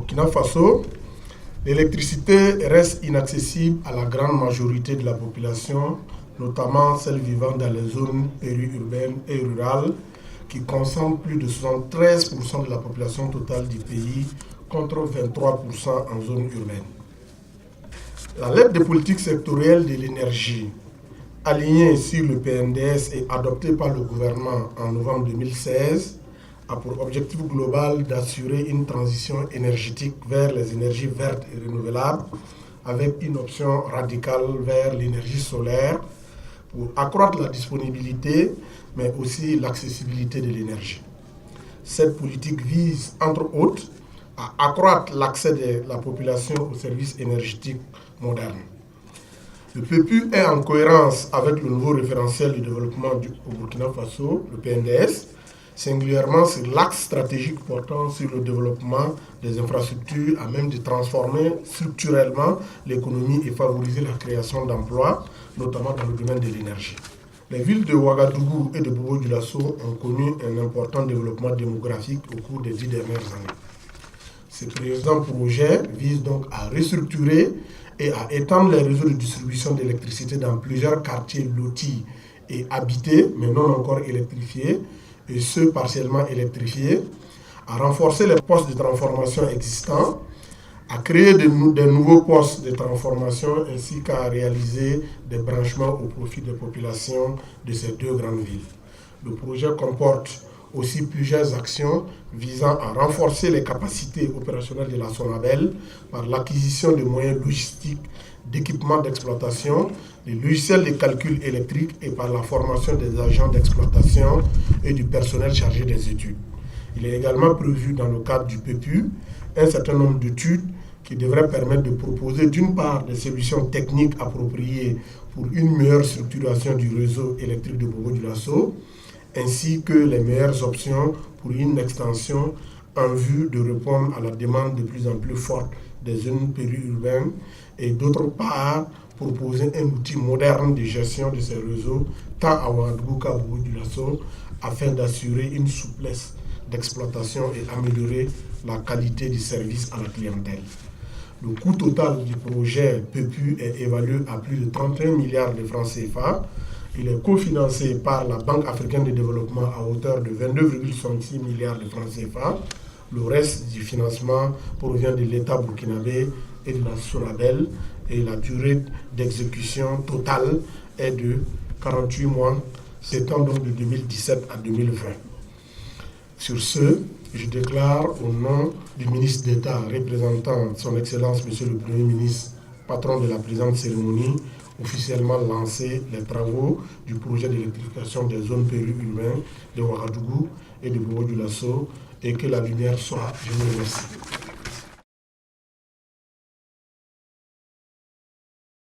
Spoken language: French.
Burkina Faso, l'électricité reste inaccessible à la grande majorité de la population, notamment celle vivant dans les zones périurbaines et rurales, qui concentrent plus de 73% de la population totale du pays, contre 23% en zone urbaine. La lettre de politique sectorielle de l'énergie, alignée sur le PNDS et adoptée par le gouvernement en novembre 2016, a pour objectif global d'assurer une transition énergétique vers les énergies vertes et renouvelables avec une option radicale vers l'énergie solaire pour accroître la disponibilité mais aussi l'accessibilité de l'énergie. Cette politique vise, entre autres, à accroître l'accès de la population aux services énergétiques modernes. Le PEPU est en cohérence avec le nouveau référentiel du développement au Burkina Faso, le PNDS, singulièrement sur l'axe stratégique portant sur le développement des infrastructures à même de transformer structurellement l'économie et favoriser la création d'emplois, notamment dans le domaine de l'énergie. Les villes de Ouagadougou et de Bobo-Dioulasso ont connu un important développement démographique au cours des 10 dernières années. Ce présent projet vise donc à restructurer et à étendre les réseaux de distribution d'électricité dans plusieurs quartiers lotis et habités, mais non encore électrifiés, et ceux partiellement électrifiés, à renforcer les postes de transformation existants, à créer de nouveaux postes de transformation ainsi qu'à réaliser des branchements au profit des populations de ces deux grandes villes. Le projet comporte aussi plusieurs actions visant à renforcer les capacités opérationnelles de la SONABEL par l'acquisition de moyens logistiques, d'équipements d'exploitation, des logiciels de calcul électrique et par la formation des agents d'exploitation et du personnel chargé des études. Il est également prévu dans le cadre du PEPU un certain nombre d'études qui devraient permettre de proposer d'une part des solutions techniques appropriées pour une meilleure structuration du réseau électrique de Bobo-Dioulasso, ainsi que les meilleures options pour une extension en vue de répondre à la demande de plus en plus forte des zones périurbaines et d'autre part proposer un outil moderne de gestion de ces réseaux tant à Ouagadougou qu'à Bobo-Dioulasso afin d'assurer une souplesse d'exploitation et améliorer la qualité du service à la clientèle. Le coût total du projet PEPU est évalué à plus de 31 milliards de francs CFA. Il est cofinancé par la Banque africaine de développement à hauteur de 22,66 milliards de francs CFA. Le reste du financement provient de l'État burkinabé et de la SONABEL et la durée d'exécution totale est de 48 mois, s'étend donc de 2017 à 2020. Sur ce, je déclare au nom du ministre d'État représentant son Excellence Monsieur le Premier ministre, patron de la présente cérémonie, officiellement lancer les travaux du projet d'électrification des zones périurbaines de Ouagadougou et de Bobo-Dioulasso et que la lumière soit. Je vous remercie.